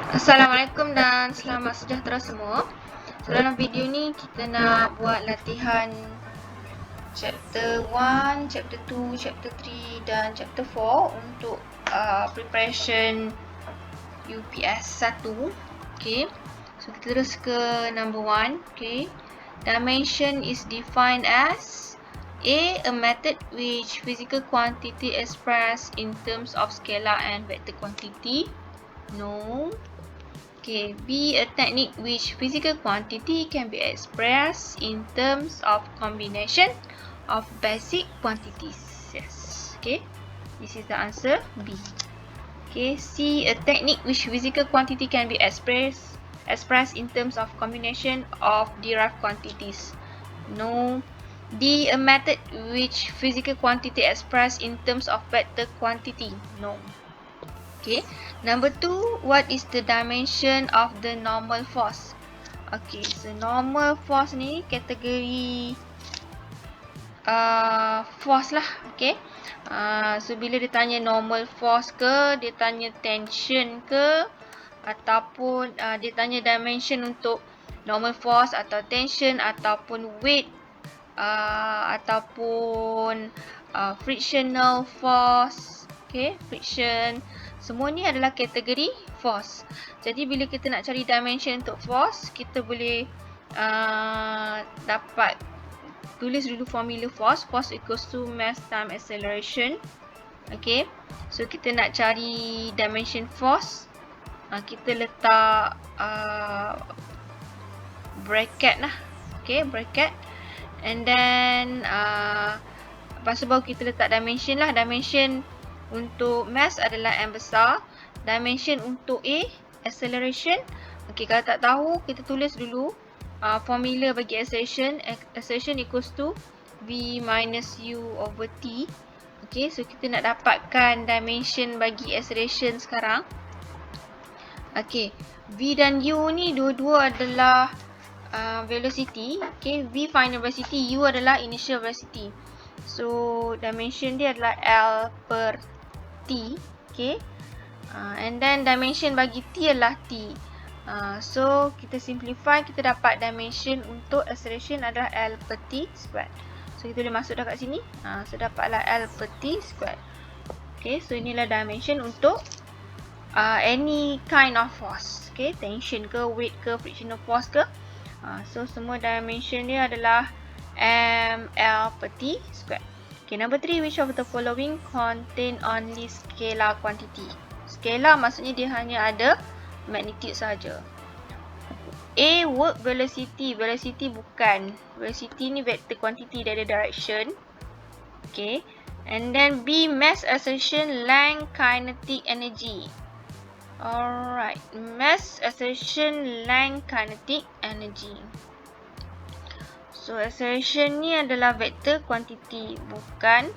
Assalamualaikum dan selamat sejahtera semua. So, dalam video ni kita nak buat latihan chapter 1, chapter 2, chapter 3 dan chapter 4 untuk preparation UPS 1. Okay. So kita terus ke number 1. Okay. Dimension is defined as A method which physical quantity expressed in terms of scalar and vector quantity. No. Okay, B, a technique which physical quantity can be expressed in terms of combination of basic quantities. Yes. Okay, this is the answer B. Okay, C, a technique which physical quantity can be expressed in terms of combination of derived quantities. No. D, a method which physical quantity expressed in terms of vector quantity. No. Okay, number 2, what is the dimension of the normal force? Okay, so normal force ni kategori force lah. Okay, so bila dia tanya normal force ke, dia tanya tension ke, ataupun dia tanya dimension untuk normal force atau tension ataupun weight ataupun frictional force. Okay, friction. Semua ni adalah kategori force. Jadi bila kita nak cari dimension untuk force, kita boleh dapat tulis dulu formula force. Force equals to mass time acceleration. Okay. So kita nak cari dimension force. Kita letak bracket lah. Okay, bracket. And then lepas tu baru kita letak dimension lah. Dimension untuk mass adalah M besar. Dimension untuk A, acceleration. Okay, kalau tak tahu, kita tulis dulu formula bagi acceleration. Acceleration equals to V minus U over T. Okay, so kita nak dapatkan dimension bagi acceleration sekarang. Okay, V dan U ni dua-dua adalah velocity. Okay, V final velocity, U adalah initial velocity. So, dimension dia adalah L per T. Okay. And then dimension bagi T adalah T. So, kita simplify, kita dapat dimension untuk acceleration adalah L per T squared. So, kita boleh masuk dah kat sini. So, dapatlah L per T squared. Okay, so inilah dimension untuk any kind of force. Okay, tension ke, weight ke, frictional force ke. So, semua dimension dia adalah ml per T squared. Okay, number 3, which of the following contain only scalar quantity? Scalar maksudnya dia hanya ada magnitude saja. A, work velocity. Velocity bukan. Velocity ni vector quantity, dia ada direction. Okay. And then B, mass acceleration, length, kinetic energy. Alright. Mass acceleration, length, kinetic energy. So, acceleration ni adalah vector quantity, bukan.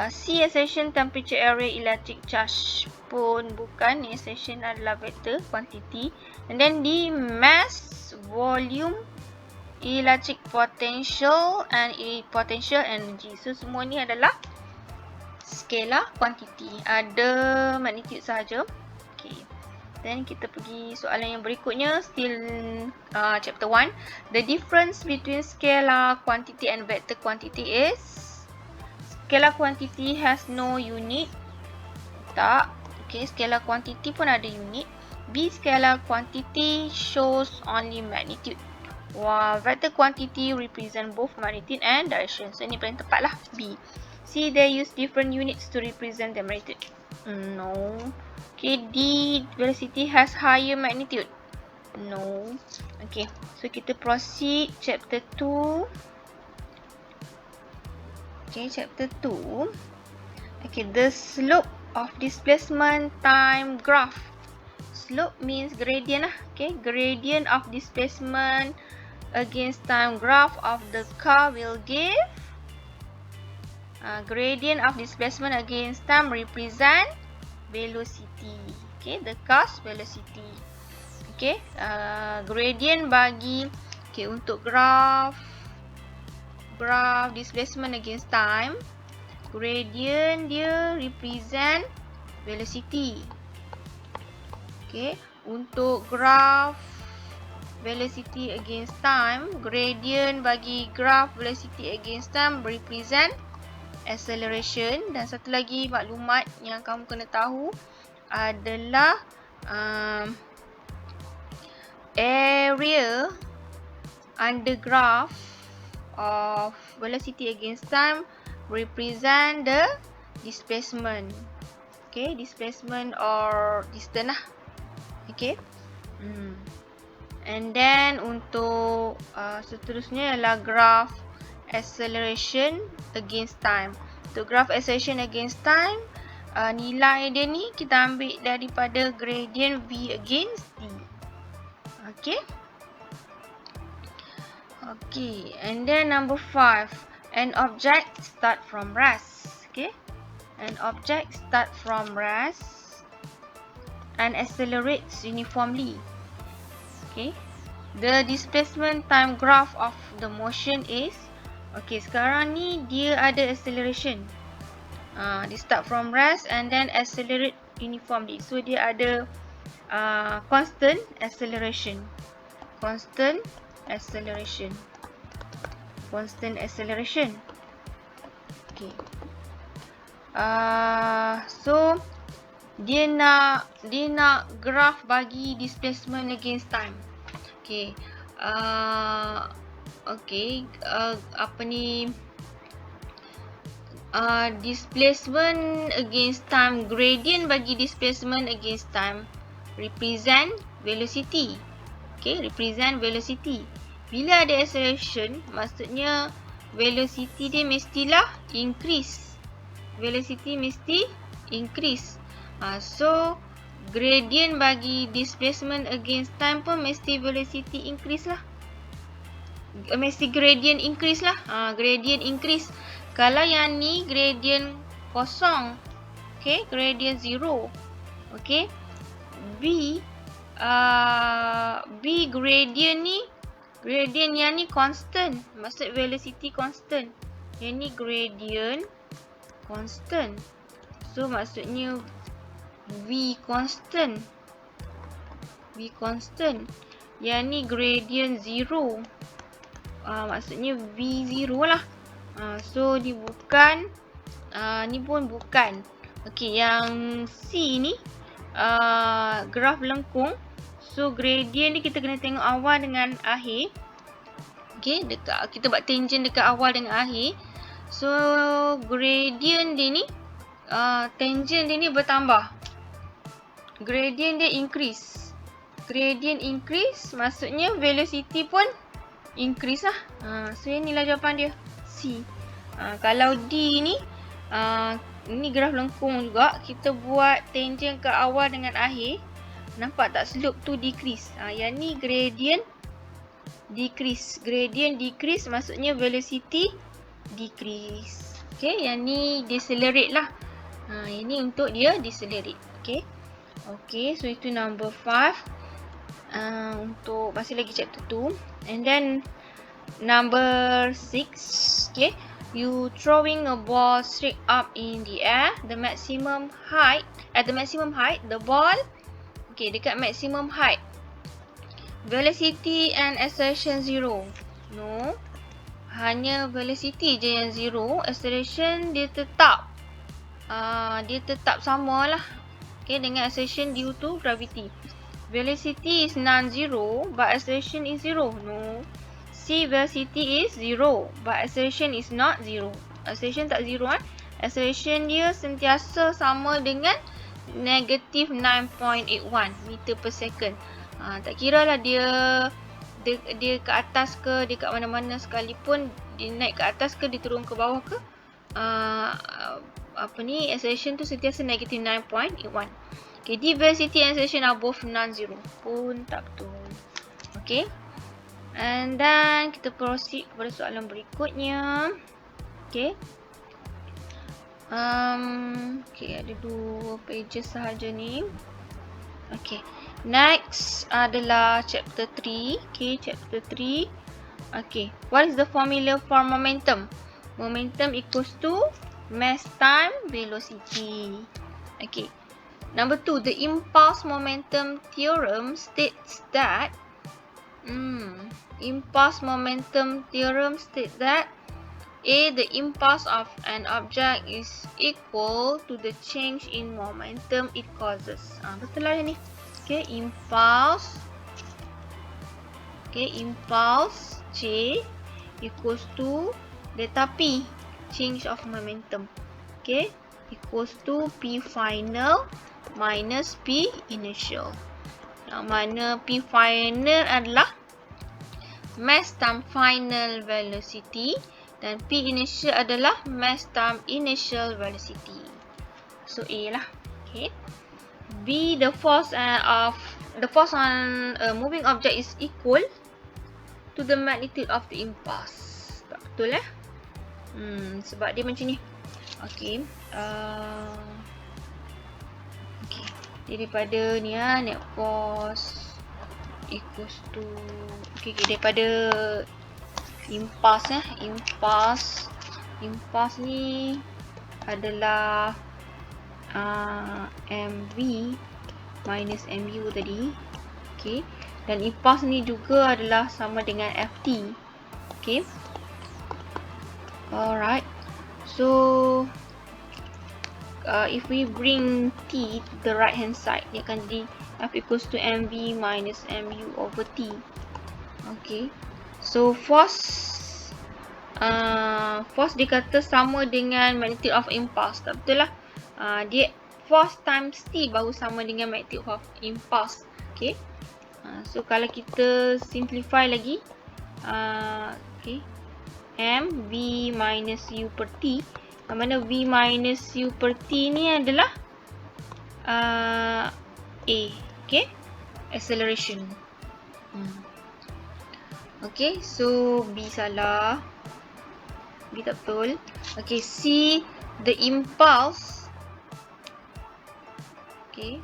C, acceleration, temperature, area, electric charge pun bukan. Acceleration adalah vector quantity. And then D, mass, volume, electric potential and potential energy. So, semua ni adalah scalar quantity. Ada magnitude sahaja. Okay. Then kita pergi soalan yang berikutnya, still chapter 1. The difference between scalar quantity and vector quantity is, scalar quantity has no unit. Tak. Okay, scalar quantity pun ada unit. B, scalar quantity shows only magnitude. Wah, vector quantity represent both magnitude and direction. So ini paling tepat lah, B. C, they use different units to represent the magnitude. No. Okay, D, velocity has higher magnitude. No. Okay, so kita proceed chapter 2. Okay, chapter 2. Okay, the slope of displacement time graph. Slope means gradient lah. Okay, gradient of displacement against time graph of the car will give gradient of displacement against time represent velocity. Okay, the car's velocity. Okay, gradient bagi, okay, untuk graph displacement against time, gradient dia represent velocity. Okay, untuk graph velocity against time, gradient bagi graph velocity against time represent acceleration. Dan satu lagi maklumat yang kamu kena tahu adalah area under graph of velocity against time represent the displacement. Okay, displacement or distance lah. Okay. And then untuk seterusnya ialah graph acceleration against time. Untuk graph acceleration against time, nilai dia ni kita ambil daripada gradient V against T. Okay. Okay, and then number 5, an object start from rest. Okay, an object start from rest and accelerates uniformly. Okay, the displacement time graph of the motion is, okay, sekarang ni dia ada acceleration. Dia start from rest and then accelerate uniformly. So dia ada constant acceleration. Constant acceleration. Okay. So dia nak graph bagi displacement against time. Okay. Displacement against time, gradient bagi displacement against time represent velocity. Okay, represent velocity. Bila ada acceleration, maksudnya velocity dia mestilah increase. Velocity mesti increase. So gradient bagi displacement against time pun mesti velocity increase lah. Mesti gradient increase lah. Gradient increase. Kalau yang ni gradient kosong, okay, gradient 0. Okay, B gradient ni, gradient yang ni constant. Maksud velocity constant. Yang ni gradient constant. So maksudnya V constant. V constant. Yang ni gradient 0. Maksudnya V0 lah. So ni bukan, ni pun bukan. Okay, yang C ni graf lengkung. So gradient ni kita kena tengok awal dengan akhir. Okay, kita buat tangent dekat awal dengan akhir. So gradient dia ni, tangent dia ni bertambah. Gradient dia increase. Gradient increase maksudnya velocity pun increase lah. So inilah jawapan dia, C. Kalau D ni, ini graf lengkung juga. Kita buat tangent ke awal dengan akhir. Nampak tak slope tu decrease. Yang ni gradient decrease. Gradient decrease maksudnya velocity decrease. Okay, yang ni decelerate lah. Yang ni untuk dia decelerate. Okay. Okay, so itu number 5. Untuk masih lagi chapter 2. And then number 6. Okay. You throwing a ball straight up in the air. The maximum height. At the maximum height, the ball, okay, dekat maximum height, velocity and acceleration 0. No. Hanya velocity je yang 0. Acceleration dia tetap. Dia tetap sama lah. Okay, dengan acceleration due to gravity. Velocity is non-zero, but acceleration is 0. No. C, velocity is 0, but acceleration is not 0. Acceleration tak 0 kan? Acceleration dia sentiasa sama dengan negative 9.81 meter per second. Tak kira lah dia ke atas ke, dia kat mana-mana sekalipun, dia naik ke atas ke, dia turun ke bawah ke, acceleration tu sentiasa negative 9.81. Okay, the velocity and acceleration are both non-zero. Pun tak betul. Okay. And then kita proceed kepada soalan berikutnya. Okay. Okay, ada 2 pages sahaja ni. Okay. Next adalah chapter 3. Okay, chapter 3. Okay. What is the formula for momentum? Momentum equals to mass time velocity. Okay. Number 2, the impulse momentum theorem states that impulse momentum theorem states that A, the impulse of an object is equal to the change in momentum it causes. Betul lah ni. Okay, impulse J equals to delta P, change of momentum. Okay, equals to P final minus P initial. Yang mana P final adalah mass times final velocity dan P initial adalah mass times initial velocity. So A lah. Okay. B, the force on a moving object is equal to the magnitude of the impulse. Tak betul eh? Sebab dia macam ni. Okay. Okay. Daripada ni net force equals to daripada impulse ni adalah mv minus mu tadi. Okay. Dan impulse ni juga adalah sama dengan ft. Okay. Alright. So if we bring t to the right hand side, dia akan jadi F equals to mv minus mu over t. Okay. So force dia kata sama dengan magnitude of impulse. Tak betul lah. Dia force times t baru sama dengan magnitude of impulse. Okay. So kalau kita simplify lagi, okay, m v minus u per t, yang mana v minus u per t ni adalah a, okay, acceleration. Okay, so B salah, B tak betul. Okay, C, the impulse. Okay.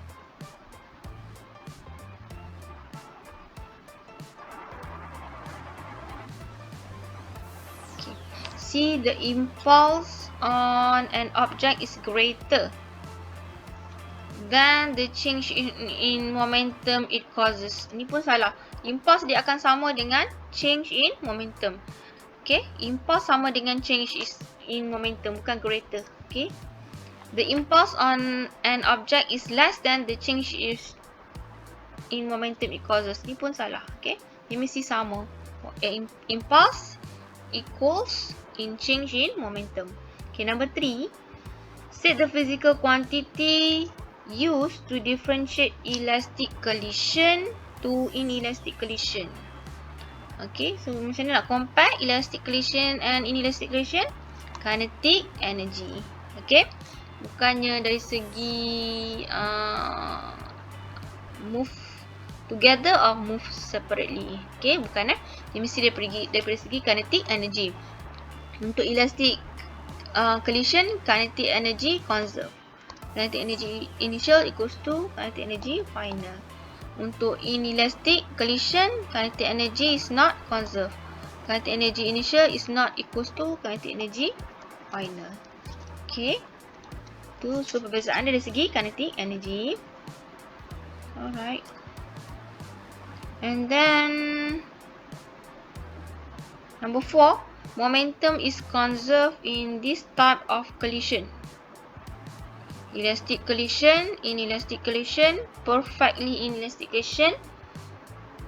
C, the impulse on an object is greater than the change in momentum it causes. Ni pun salah. Impulse dia akan sama dengan change in momentum. Okay, impulse sama dengan change in momentum, bukan greater. Okay, the impulse on an object is less than the change in momentum it causes. Ni pun salah. Okay, dia mesti sama. Impulse equals in change in momentum. Okay, number 3. State the physical quantity used to differentiate elastic collision to inelastic collision. Okay, so macam mana nak compare elastic collision and inelastic collision? Kinetic energy. Okay, bukannya dari segi move together or move separately. Okay, bukan dia mesti daripada segi kinetic energy. Untuk elastic collision, kinetic energy conserve. Kinetic energy initial equals to kinetic energy final. Untuk inelastic collision, kinetic energy is not conserved. Kinetic energy initial is not equals to kinetic energy final. Okay, tu so perbezaan dari segi kinetic energy. Alright. And then number 4, momentum is conserved in this type of collision. Elastic collision, inelastic collision, perfectly inelastic collision,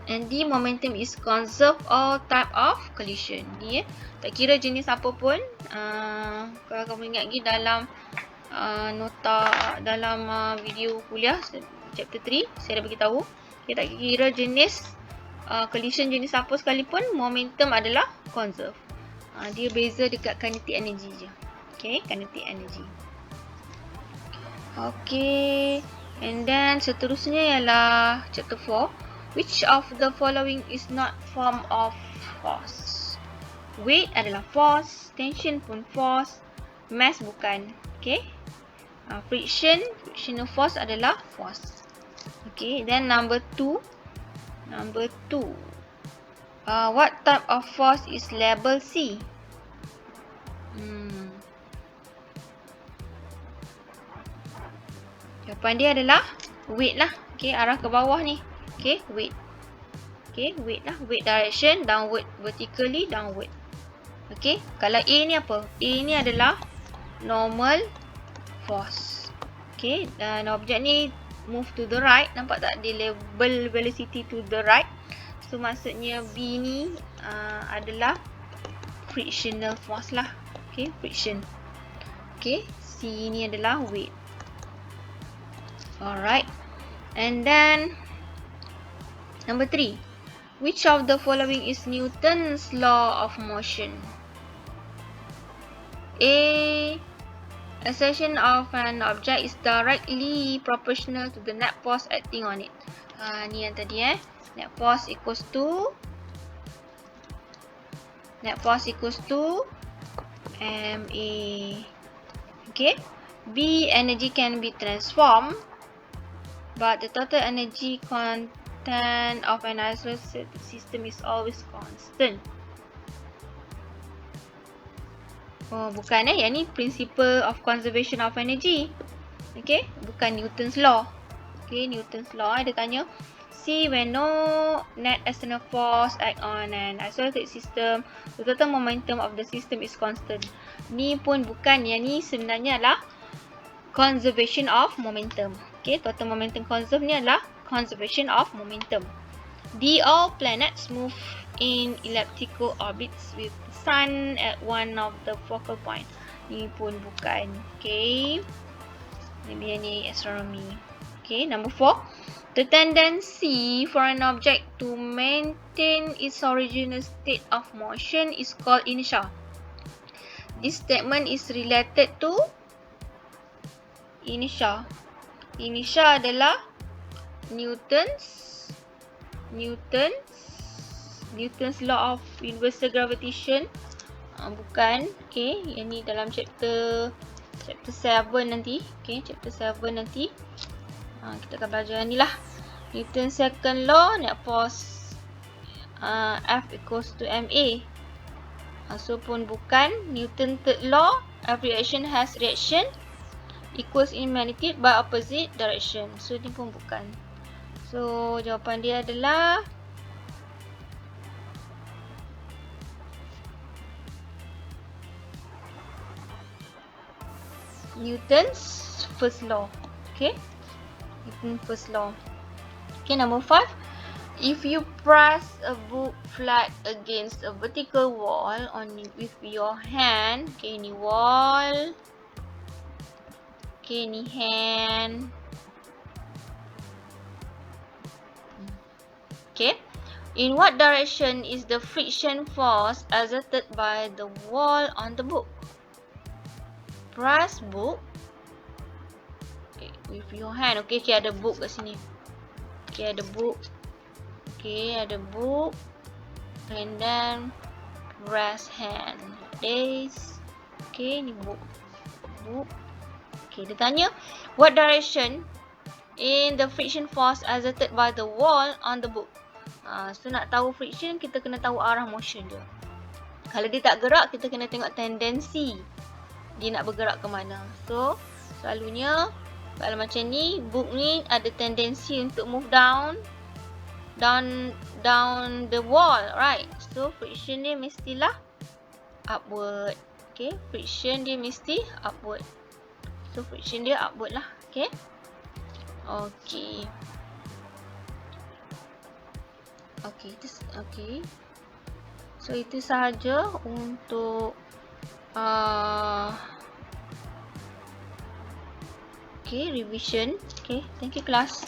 and the momentum is conserved all type of collision. Dia tak kira jenis apa pun. Kalau kamu ingat lagi dalam nota dalam video kuliah chapter 3, saya dah beritahu. Dia tak kira jenis collision jenis apa sekalipun, momentum adalah conserve. Dia beza dekat kinetic energy je. Okay, kinetic energy. Okay, and then seterusnya ialah chapter 4. Which of the following is not form of force? Weight adalah force, tension pun force, mass bukan. Okay, frictional force adalah force. Okay, then number 2. What type of force is label C? Jawapan dia adalah weight lah. Okay, arah ke bawah ni. Okay, weight. Okay, weight lah. Weight direction, downward. Vertically, downward. Okay, kalau A ni apa? A ni adalah normal force. Okay, dan objek ni move to the right. Nampak tak? Dia label velocity to the right. So, maksudnya B ni adalah frictional force lah. Okay, friction. Okay, C ni adalah weight. Alright. And then, number 3. Which of the following is Newton's law of motion? A. Acceleration of an object is directly proportional to the net force acting on it. Ni yang tadi Net force equals to ma. Okay. B. Energy can be transformed, but the total energy content of an isolated system is always constant. Oh, bukan Yang ni principle of conservation of energy. Okay, bukan Newton's law. Okay, Newton's law dia tanya, see when no net external force act on an isolated system, the total momentum of the system is constant. Ni pun bukan. Yang ni sebenarnya adalah conservation of momentum. Okay, total momentum conserve ni adalah conservation of momentum. D. All planets move in elliptical orbits with the sun at one of the focal point. Ni pun bukan. Okay, maybe ni astronomy. Okay, number 4. The tendency for an object to maintain its original state of motion is called inertia. This statement is related to inertia. Inertia adalah Newton's law of universal gravitation. Bukan. Okay, yang ni dalam chapter 7 nanti. Okay, chapter 7 nanti. Kita akan belajar ni lah. Newton's second law, net force F equals to ma. So pun bukan. Newton third law, every action has reaction equals in magnitude by opposite direction. So ni pun bukan. So jawapan dia adalah Newton's first law. Okay, Newton's first law. Okay, number 5. If you press a book flat against a vertical wall with your hand, okay, ni wall, okay, ni hand, okay, in what direction is the friction force exerted by the wall on the book? Press book, okay, with your hand. Okay, ada book kat sini. Okay, ada book. Okay, ada book. And then press hand. This. Okay, ni book. Book. Okay, dia tanya, what direction in the friction force exerted by the wall on the book? So nak tahu friction, kita kena tahu arah motion dia. Kalau dia tak gerak, kita kena tengok tendensi dia nak bergerak ke mana. So selalunya kalau macam ni, book ni ada tendensi untuk move down the wall, right? So friction dia mestilah upward. Okay, friction dia mesti upward. So friction dia upward lah. Okay. Okay. Okay. So itu sahaja untuk okay, revision. Okay, thank you class.